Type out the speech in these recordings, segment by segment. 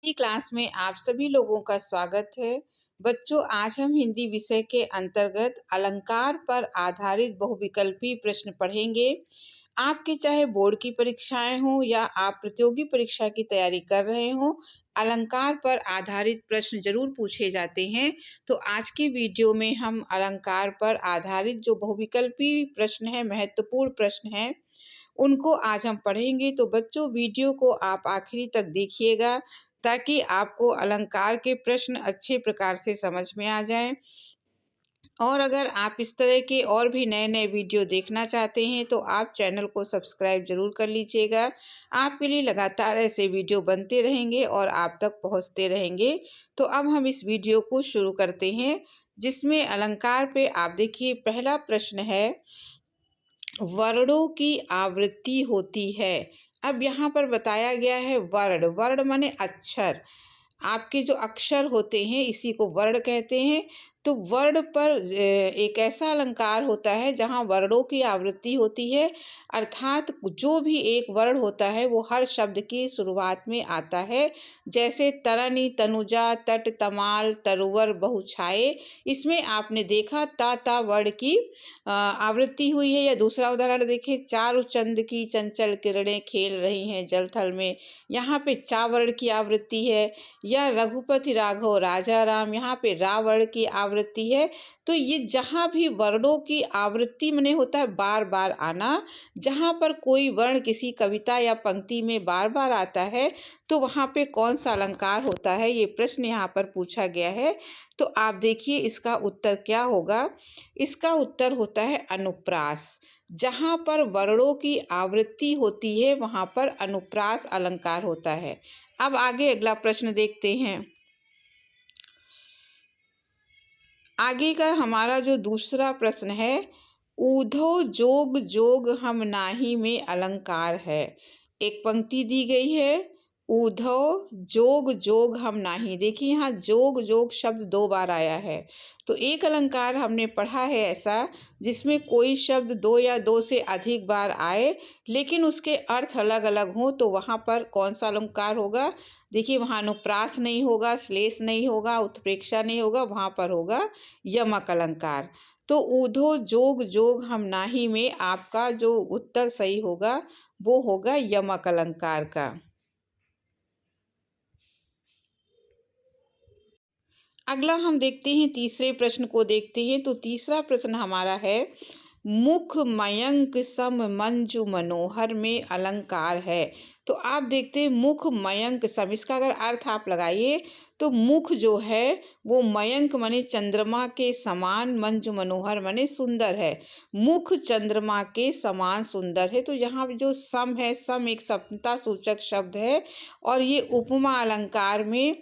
Hindi class में आप सभी लोगों का स्वागत है। बच्चों, आज हम हिंदी विषय के अंतर्गत अलंकार पर आधारित बहुविकल्पी प्रश्न पढ़ेंगे। आपके चाहे बोर्ड की परीक्षाएं हों या आप प्रतियोगी परीक्षा की तैयारी कर रहे हों, अलंकार पर आधारित प्रश्न जरूर पूछे जाते हैं। तो आज की वीडियो में हम अलंकार पर आधारित जो बहुविकल्पी प्रश्न है, महत्वपूर्ण प्रश्न हैं, उनको आज हम पढ़ेंगे। तो बच्चों, वीडियो को आप आखिरी तक देखिएगा ताकि आपको अलंकार के प्रश्न अच्छे प्रकार से समझ में आ जाएं। और अगर आप इस तरह के और भी नए नए वीडियो देखना चाहते हैं तो आप चैनल को सब्सक्राइब जरूर कर लीजिएगा। आपके लिए लगातार ऐसे वीडियो बनते रहेंगे और आप तक पहुंचते रहेंगे। तो अब हम इस वीडियो को शुरू करते हैं, जिसमें अलंकार पे आप देखिए पहला प्रश्न है, वर्णों की आवृत्ति होती है। अब यहाँ पर बताया गया है वर्ण। वर्ण माने अक्षर। आपके जो अक्षर होते हैं इसी को वर्ण कहते हैं। तो वर्ण पर एक ऐसा अलंकार होता है जहाँ वर्णों की आवृत्ति होती है, अर्थात जो भी एक वर्ण होता है वो हर शब्द की शुरुआत में आता है। जैसे तरनी, तनुजा, तट, तमाल, तरुवर, बहुछाये। इसमें आपने देखा ता ता वर्ण की आवृत्ति हुई है। या दूसरा उदाहरण देखें, चारु चंद की चंचल किरणें खेल रही हैं जल थल में। यहाँ पे चा वर्ण की आवृत्ति है। या रघुपति राघव राजा राम, यहाँ पे रा वर्ण की आवृत्ति है। तो ये जहाँ भी वर्णों की आवृत्ति माने होता है बार बार आना। जहाँ पर कोई वर्ण किसी कविता या पंक्ति में बार बार आता है तो वहाँ पे कौन सा अलंकार होता है, ये प्रश्न यहाँ पर पूछा गया है। तो आप देखिए इसका उत्तर क्या होगा। इसका उत्तर होता है अनुप्रास। जहाँ पर वर्णों की आवृत्ति होती है वहाँ पर अनुप्रास अलंकार होता है। अब आगे अगला प्रश्न देखते हैं। आगे का हमारा जो दूसरा प्रश्न है, ऊधो जोग जोग हम नाही में अलंकार है। एक पंक्ति दी गई है, ऊधो जोग जोग हम नाही। देखिए यहाँ जोग जोग शब्द दो बार आया है। तो एक अलंकार हमने पढ़ा है ऐसा जिसमें कोई शब्द दो या दो से अधिक बार आए लेकिन उसके अर्थ अलग अलग हों, तो वहाँ पर कौन सा अलंकार होगा। देखिए वहाँ अनुप्रास नहीं होगा, श्लेष नहीं होगा, उत्प्रेक्षा नहीं होगा, वहाँ पर होगा यमक अलंकार। तो ऊधो जोग जोग हम नाही में आपका जो उत्तर सही होगा वो होगा यमक अलंकार का। अगला हम देखते हैं, तीसरे प्रश्न को देखते हैं। तो तीसरा प्रश्न हमारा है, मुख मयंक सम मंजु मनोहर में अलंकार है। तो आप देखते हैं मुख मयंक सम, इसका अगर अर्थ आप लगाइए तो मुख जो है वो मयंक माने चंद्रमा के समान, मंजु मनोहर माने सुंदर है। मुख चंद्रमा के समान सुंदर है। तो यहाँ जो सम है, सम एक समता सूचक शब्द है और ये उपमा अलंकार में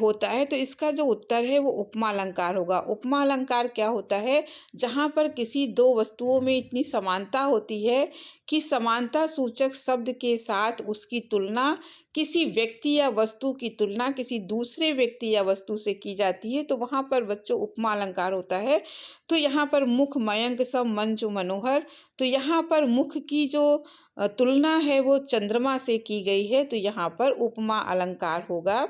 होता है। तो इसका जो उत्तर है वो उपमा अलंकार होगा। उपमा अलंकार क्या होता है, जहाँ पर किसी दो वस्तुओं में इतनी समानता होती है कि समानता सूचक शब्द के साथ उसकी तुलना, किसी व्यक्ति या वस्तु की तुलना किसी दूसरे व्यक्ति या वस्तु से की जाती है, तो वहाँ पर बच्चों उपमा अलंकार होता है। तो यहाँ पर मुख मयंक सम मंजु मनोहर, तो यहाँ पर मुख की जो तुलना है वो चंद्रमा से की गई है, तो यहाँ पर उपमा अलंकार होगा।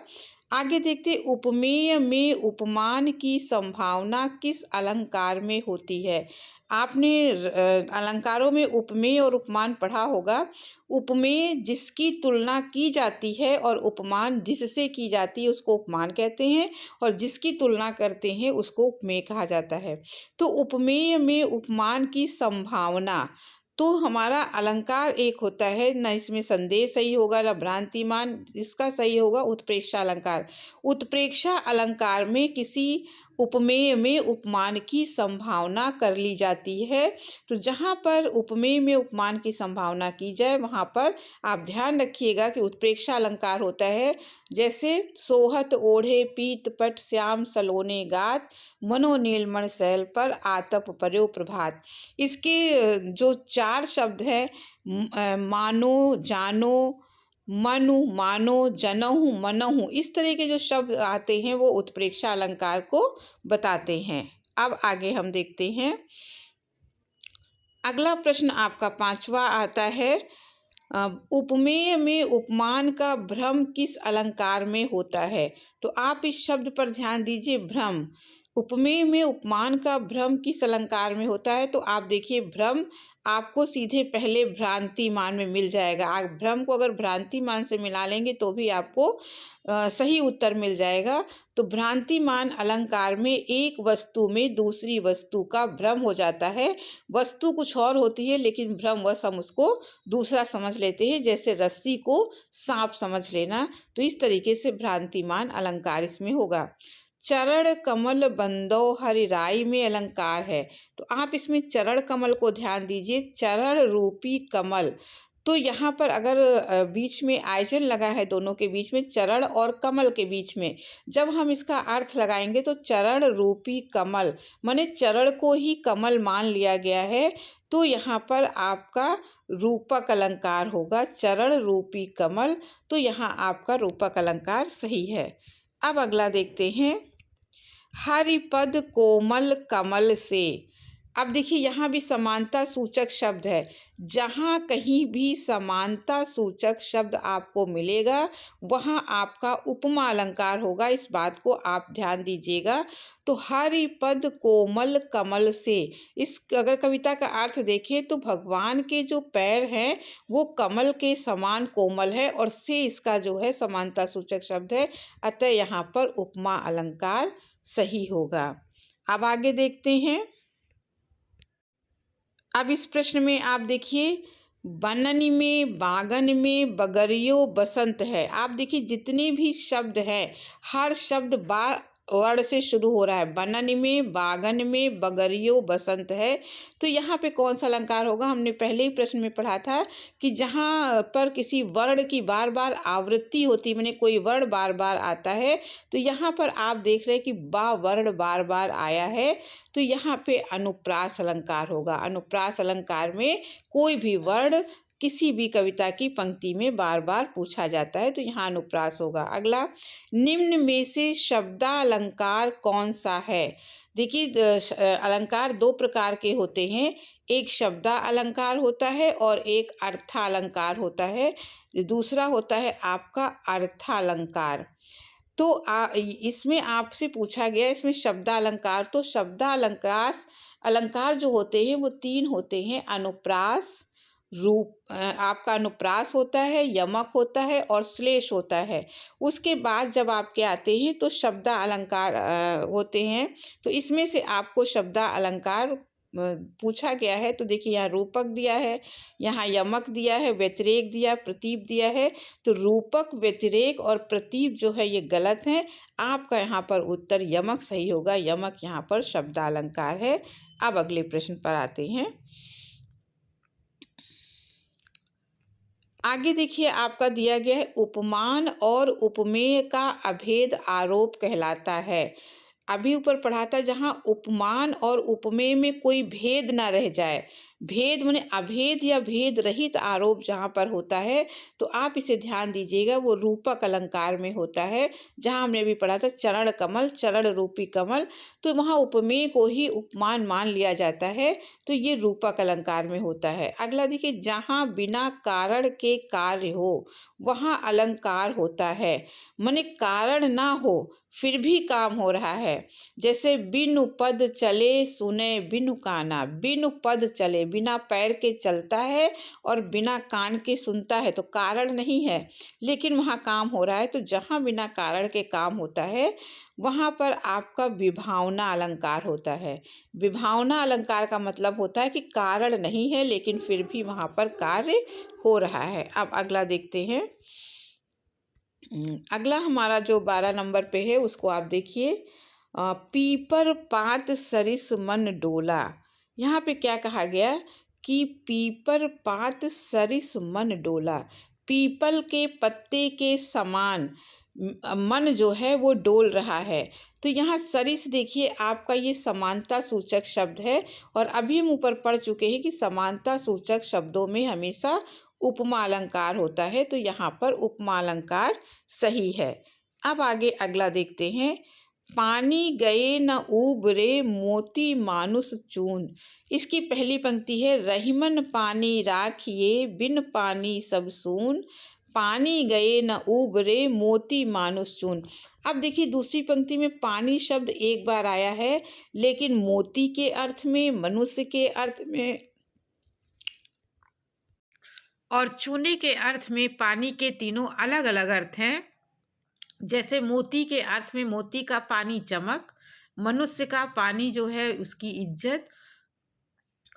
आगे देखते, उपमेय में उपमान की संभावना किस अलंकार में होती है। आपने अलंकारों में उपमेय और उपमान पढ़ा होगा। उपमेय जिसकी तुलना की जाती है और उपमान जिससे की जाती है उसको उपमान कहते हैं, और जिसकी तुलना करते हैं उसको उपमेय कहा जाता है। तो उपमेय में उपमान की संभावना, तो हमारा अलंकार एक होता है, न इसमें संदेह सही होगा न भ्रांतिमान, इसका सही होगा उत्प्रेक्षा अलंकार। उत्प्रेक्षा अलंकार में किसी उपमेय में उपमान की संभावना कर ली जाती है। तो जहाँ पर उपमेय में उपमान की संभावना की जाए वहाँ पर आप ध्यान रखिएगा कि उत्प्रेक्षा अलंकार होता है। जैसे सोहत ओढ़े पीत पट श्याम सलोने गात, मनो नीलमण सैल पर आतप पर्यो प्रभात। इसके जो चार शब्द हैं, मानो, जानो, मनु, मानो, जनहु, मनहु, इस तरह के जो शब्द आते हैं वो उत्प्रेक्षा अलंकार को बताते हैं। अब आगे हम देखते हैं। अगला प्रश्न आपका पांचवा आता है, उपमेय में उपमान का भ्रम किस अलंकार में होता है? तो आप इस शब्द पर ध्यान दीजिए, भ्रम। उपमेय में उपमान का भ्रम किस अलंकार में होता है? तो आप देखिए, भ्रम आपको सीधे पहले भ्रांतिमान में मिल जाएगा। आप भ्रम को अगर भ्रांतिमान से मिला लेंगे तो भी आपको सही उत्तर मिल जाएगा। तो भ्रांतिमान अलंकार में एक वस्तु में दूसरी वस्तु का भ्रम हो जाता है। वस्तु कुछ और होती है लेकिन भ्रमवश हम उसको दूसरा समझ लेते हैं, जैसे रस्सी को सांप समझ लेना। तो इस तरीके से भ्रांतिमान अलंकार इसमें होगा। चरण कमल बंदो हरिराई में अलंकार है। तो आप इसमें चरण कमल को ध्यान दीजिए, चरण रूपी कमल। तो यहाँ पर अगर बीच में आयजन लगा है, दोनों के बीच में, चरण और कमल के बीच में, जब हम इसका अर्थ लगाएंगे तो चरण रूपी कमल माने चरण को ही कमल मान लिया गया है। तो यहाँ पर आपका रूपक अलंकार होगा, चरण रूपी कमल। तो यहाँ आपका रूपक अलंकार सही है। अब अगला देखते हैं, हरिपद कोमल कमल से। अब देखिए, यहाँ भी समानता सूचक शब्द है। जहाँ कहीं भी समानता सूचक शब्द आपको मिलेगा वहाँ आपका उपमा अलंकार होगा। इस बात को आप ध्यान दीजिएगा। तो हरिपद कोमल कमल से, इस अगर कविता का अर्थ देखें तो भगवान के जो पैर हैं वो कमल के समान कोमल है, और से इसका जो है समानता सूचक शब्द है। अतः यहाँ पर उपमा अलंकार सही होगा। अब आगे देखते हैं। अब इस प्रश्न में आप देखिए, बनन में, बागन में, बगरियो बसंत है। आप देखिए, जितने भी शब्द हैं हर शब्द बा वर्ण से शुरू हो रहा है। बनन में, बागन में, बगरियो बसंत है। तो यहाँ पे कौन सा अलंकार होगा? हमने पहले ही प्रश्न में पढ़ा था कि जहाँ पर किसी वर्ण की बार बार आवृत्ति होती, माने कोई वर्ण बार बार आता है, तो यहाँ पर आप देख रहे हैं कि बा वर्ण बार बार आया है। तो यहाँ पे अनुप्रास अलंकार होगा। अनुप्रास अलंकार में कोई भी वर्ण किसी भी कविता की पंक्ति में बार बार पूछा जाता है, तो यहाँ अनुप्रास होगा। अगला, निम्न में से शब्दालंकार कौन सा है? देखिए, अलंकार दो प्रकार के होते हैं। एक शब्दा अलंकार होता है और एक अर्थालंकार होता है। दूसरा होता है आपका अर्थालंकार। तो इसमें आपसे पूछा गया, इसमें शब्दालंकार, तो शब्दालंकार अलंकार जो होते हैं वो तीन होते हैं। अनुप्रास, आपका अनुप्रास होता है, यमक होता है और श्लेष होता है। उसके बाद जब आपके आते हैं तो शब्दा अलंकार होते हैं। तो इसमें से आपको शब्दा अलंकार पूछा गया है। तो देखिए, यहाँ रूपक दिया है, यहाँ यमक दिया है, व्यतिरेक दिया, प्रतीप दिया है। तो रूपक, व्यतिरेक और प्रतीप जो है ये गलत है। आपका यहाँ पर उत्तर यमक सही होगा। यमक यहाँ पर शब्दालंकार है। अब अगले प्रश्न पर आते हैं। आगे देखिए, आपका दिया गया है, उपमान और उपमेय का अभेद आरोप कहलाता है। अभी ऊपर पढ़ा था, जहाँ उपमान और उपमेय में कोई भेद ना रह जाए। भेद माने अभेद या भेद रहित आरोप जहाँ पर होता है, तो आप इसे ध्यान दीजिएगा, वो रूपक अलंकार में होता है। जहाँ हमने अभी पढ़ा था चरण कमल, चरण रूपी कमल, तो वहाँ उपमेय को ही उपमान मान लिया जाता है। तो ये रूपक अलंकार में होता है। अगला देखिए, जहाँ बिना कारण के कार्य हो वहाँ अलंकार होता है। माने कारण ना हो फिर भी काम हो रहा है। जैसे बिनु पद चले सुने बिनु काना। बिनु पद चले, बिना पैर के चलता है और बिना कान के सुनता है, तो कारण नहीं है लेकिन वहाँ काम हो रहा है। तो जहाँ बिना कारण के काम होता है वहाँ पर आपका विभावना अलंकार होता है। विभावना अलंकार का मतलब होता है कि कारण नहीं है लेकिन फिर भी वहाँ पर कार्य हो रहा है। अब अगला देखते हैं। अगला हमारा जो 12 नंबर पे है उसको आप देखिए, पीपर पात सरिस मन डोला। यहाँ पे क्या कहा गया कि पीपर पात सरिस मन डोला। पीपल के पत्ते के समान मन जो है वो डोल रहा है। तो यहाँ सरिस देखिए, आपका ये समानता सूचक शब्द है, और अभी हम ऊपर पढ़ चुके हैं कि समानता सूचक शब्दों में हमेशा उपमा अलंकार होता है। तो यहाँ पर उपमा अलंकार सही है। अब आगे अगला देखते हैं। पानी गए न उबरे मोती मानुष चून। इसकी पहली पंक्ति है, रहीमन पानी राखिए बिन पानी सब सून, पानी गए न उबरे मोती मानुष चून। अब देखिए दूसरी पंक्ति में पानी शब्द एक बार आया है, लेकिन मोती के अर्थ में, मनुष्य के अर्थ में और चूने के अर्थ में पानी के तीनों अलग अलग अर्थ हैं। जैसे मोती के अर्थ में मोती का पानी चमक, मनुष्य का पानी जो है उसकी इज्जत,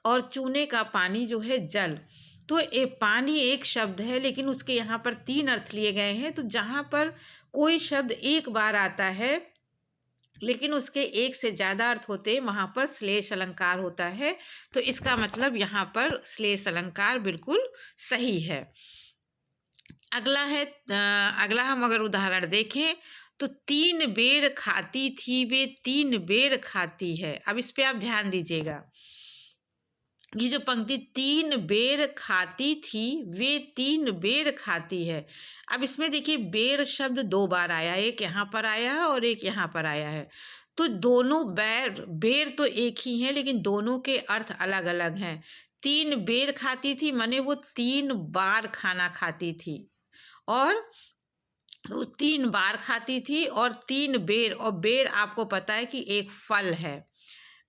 और चूने का पानी जो है जल। तो ये पानी एक शब्द है, लेकिन उसके यहाँ पर तीन अर्थ लिए गए हैं। तो जहाँ पर कोई शब्द एक बार आता है लेकिन उसके एक से ज़्यादा अर्थ होते हैं, वहाँ पर श्लेष अलंकार होता है। तो इसका मतलब यहाँ पर श्लेष अलंकार बिल्कुल सही है। अगला हम अगर उदाहरण देखें तो 3 बेर खाती थी वे 3 बेर खाती है। अब इस पे आप ध्यान दीजिएगा, ये जो पंक्ति 3 बेर खाती थी वे 3 बेर खाती है। अब इसमें देखिए बेर शब्द 2 बार आया, एक यहाँ पर आया है और एक यहाँ पर आया है। तो दोनों बेर तो एक ही हैं, लेकिन दोनों के अर्थ अलग अलग हैं। 3 बेर खाती थी माने वो 3 बार खाना खाती थी, और वो 3 बार खाती थी, और 3 बेर, और बेर आपको पता है कि एक फल है,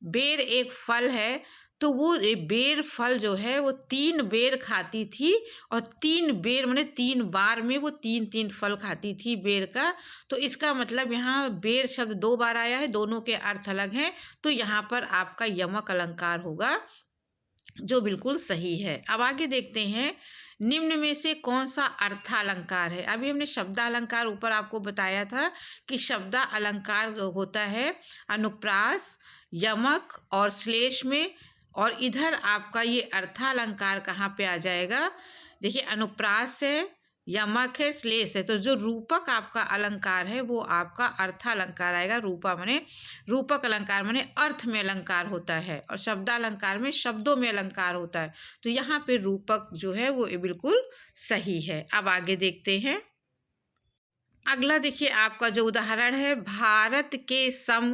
बेर एक फल है। तो वो बेर फल जो है वो 3 बेर खाती थी, और 3 बेर माने 3 बार में वो 3-3 फल खाती थी बेर का। तो इसका मतलब यहाँ बेर शब्द 2 बार आया है, दोनों के अर्थ अलग हैं। तो यहाँ पर आपका यमक अलंकार होगा, जो बिल्कुल सही है। अब आगे देखते हैं, निम्न में से कौन सा अर्थालंकार है। अभी हमने शब्दालंकार ऊपर आपको बताया था कि शब्दालंकार होता है अनुप्रास, यमक और श्लेष में, और इधर आपका ये अर्थालंकार कहाँ पे आ जाएगा। देखिए अनुप्रास है, यमक है, श्लेष है। तो जो रूपक आपका अलंकार है वो आपका अर्थालंकार आएगा। रूपक अलंकार माने अर्थ में अलंकार होता है, और शब्दालंकार में शब्दों में अलंकार होता है। तो यहाँ पे रूपक जो है वो बिल्कुल सही है। अब आगे देखते हैं, अगला देखिए आपका जो उदाहरण है, भारत के सम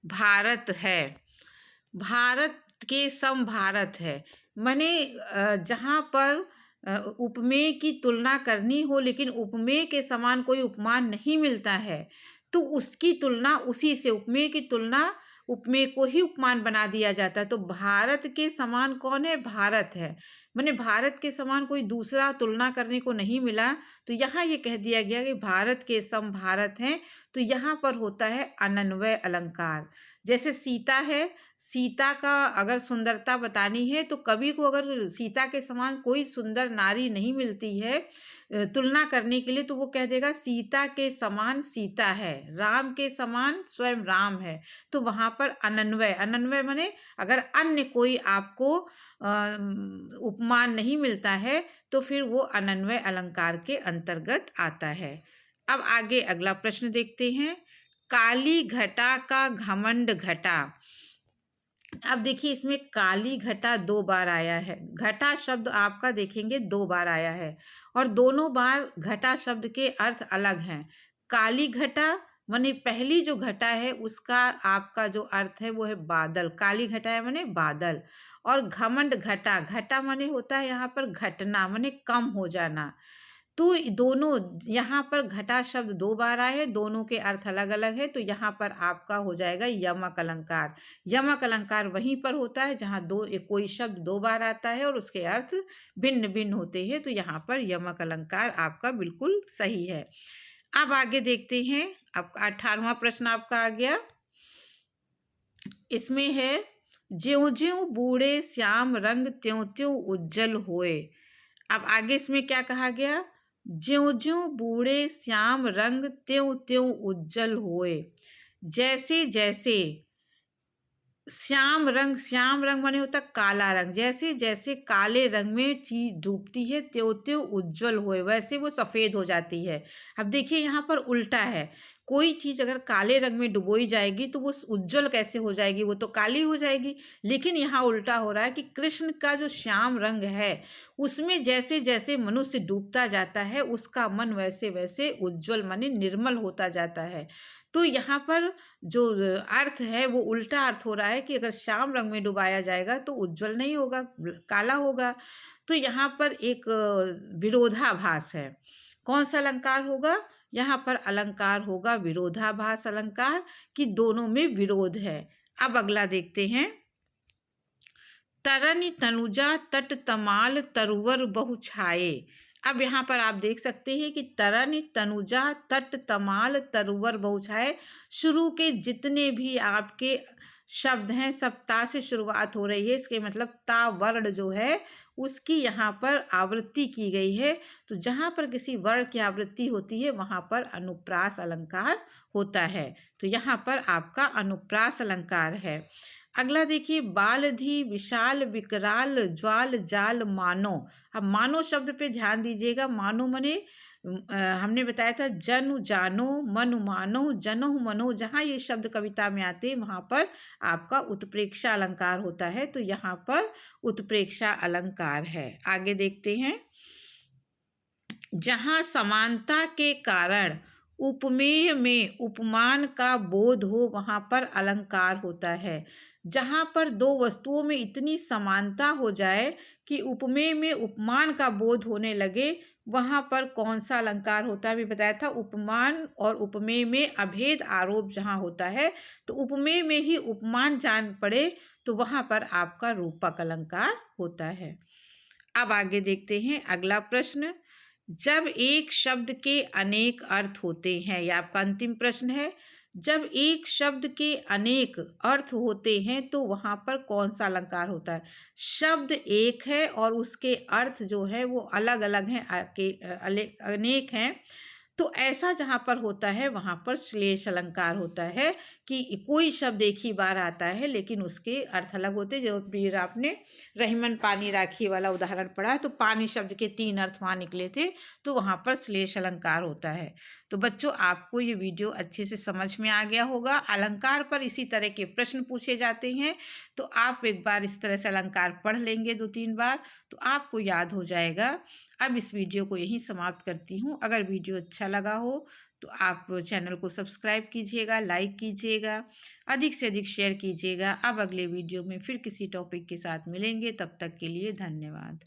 भारत है। भारत के सम भारत है माने जहाँ पर उपमेय की तुलना करनी हो, लेकिन उपमेय के समान कोई उपमान नहीं मिलता है, तो उसकी तुलना उसी से, उपमेय की तुलना उपमेय को ही उपमान बना दिया जाता है। तो भारत के समान कौन है, भारत है। माने भारत के समान कोई दूसरा तुलना करने को नहीं मिला, तो यहाँ ये कह दिया गया कि भारत के सम भारत हैं। तो यहाँ पर होता है अनन्वय अलंकार। जैसे सीता है, सीता का अगर सुंदरता बतानी है तो कवि को अगर सीता के समान कोई सुंदर नारी नहीं मिलती है तुलना करने के लिए, तो वो कह देगा सीता के समान सीता है, राम के समान स्वयं राम है। तो वहाँ पर अनन्वय माने अगर अन्य कोई आपको उपमान नहीं मिलता है तो फिर वो अनन्वय अलंकार के अंतर्गत आता है। अब आगे अगला प्रश्न देखते हैं, काली घटा का घमंड घटा। अब देखिए इसमें काली घटा 2 बार आया है। घटा शब्द आपका देखेंगे 2 बार आया है, और दोनों बार घटा शब्द के अर्थ अलग हैं। काली घटा माने पहली जो घटा है उसका आपका जो अर्थ है वो है बादल, काली घटा है माने बादल। और घमंड घटा, घटा माने होता है यहाँ पर घटना माने कम हो जाना। तो दोनों यहाँ पर घटा शब्द 2 बार आए हैं, दोनों के अर्थ अलग अलग है। तो यहाँ पर आपका हो जाएगा यमक अलंकार। यमक अलंकार वहीं पर होता है जहाँ कोई शब्द 2 बार आता है और उसके अर्थ भिन्न भिन्न होते हैं। तो यहाँ पर यमक अलंकार आपका बिल्कुल सही है। अब आगे देखते हैं, अब 18वां प्रश्न आपका आ गया। इसमें है, ज्यों ज्यों बूढ़े श्याम रंग त्यों त्यों उज्जल होए। अब आगे इसमें क्या कहा गया, ज्यों ज्यों बूढ़े श्याम रंग त्यों त्यों उज्जल होए। जैसे जैसे श्याम रंग माने होता काला रंग, जैसे जैसे काले रंग में चीज डूबती है त्यों त्यों उज्जवल होए, वैसे वो सफेद हो जाती है। अब देखिए यहाँ पर उल्टा है, कोई चीज़ अगर काले रंग में डुबोई जाएगी तो वो उज्ज्वल कैसे हो जाएगी, वो तो काली हो जाएगी। लेकिन यहाँ उल्टा हो रहा है कि कृष्ण का जो श्याम रंग है उसमें जैसे जैसे मनुष्य डूबता जाता है उसका मन वैसे वैसे उज्ज्वल माने निर्मल होता जाता है। तो यहाँ पर जो अर्थ है वो उल्टा अर्थ हो रहा है कि अगर श्याम रंग में डुबाया जाएगा तो उज्ज्वल नहीं होगा, काला होगा। तो यहाँ पर एक विरोधाभास है। कौन सा अलंकार होगा? यहाँ पर अलंकार होगा विरोधाभास अलंकार, कि दोनों में विरोध है। अब अगला देखते हैं। तरनि तनुजा तट तमाल तरुवर बहु छाए। अब यहाँ पर आप देख सकते हैं कि तरनि तनुजा तट तमाल तरुवर बहु छाए, शुरू के जितने भी आपके शब्द हैं सब ता से शुरुआत हो रही है। इसके मतलब ता वर्ण जो है उसकी यहाँ पर आवृत्ति की गई है। तो जहाँ पर किसी वर्ण की आवृत्ति होती है वहाँ पर अनुप्रास अलंकार होता है। तो यहाँ पर आपका अनुप्रास अलंकार है। अगला देखिए, बालधि विशाल विकराल ज्वाल जाल मानो। अब मानो शब्द पे ध्यान दीजिएगा। मानो मने हमने बताया था जनु जानो मनु मानो जनहु मनो। जहाँ ये शब्द कविता में आते हैं वहाँ पर आपका उत्प्रेक्षा अलंकार होता है। तो यहाँ पर उत्प्रेक्षा अलंकार है। आगे देखते हैं। जहाँ समानता के कारण उपमेय में उपमान का बोध हो वहाँ पर अलंकार होता है। जहाँ पर दो वस्तुओं में इतनी समानता हो जाए कि उपमेय में उपमान का बोध होने लगे वहाँ पर कौन सा अलंकार होता है? अभी बताया था उपमान और उपमेय में अभेद आरोप जहाँ होता है तो उपमेय में ही उपमान जान पड़े तो वहाँ पर आपका रूपक अलंकार होता है। अब आगे देखते हैं अगला प्रश्न। जब एक शब्द के अनेक अर्थ होते हैं, यह आपका अंतिम प्रश्न है। जब एक शब्द के अनेक अर्थ होते हैं तो वहाँ पर कौन सा अलंकार होता है? शब्द एक है और उसके अर्थ जो है वो अलग अलग हैं, अनेक हैं। तो ऐसा जहाँ पर होता है वहाँ पर श्लेष अलंकार होता है कि कोई शब्द एक ही बार आता है लेकिन उसके अर्थ अलग होते हैं। जो फिर आपने रहीमन पानी राखी वाला उदाहरण पढ़ा तो पानी शब्द के 3 अर्थ वहाँ निकले थे, तो वहाँ पर श्लेष अलंकार होता है। तो बच्चों, आपको ये वीडियो अच्छे से समझ में आ गया होगा। अलंकार पर इसी तरह के प्रश्न पूछे जाते हैं, तो आप एक बार इस तरह से अलंकार पढ़ लेंगे 2-3 बार तो आपको याद हो जाएगा। अब इस वीडियो को यहीं समाप्त करती हूँ। अगर वीडियो अच्छा लगा हो तो आप चैनल को सब्सक्राइब कीजिएगा, लाइक कीजिएगा, अधिक से अधिक शेयर कीजिएगा। अब अगले वीडियो में फिर किसी टॉपिक के साथ मिलेंगे, तब तक के लिए धन्यवाद।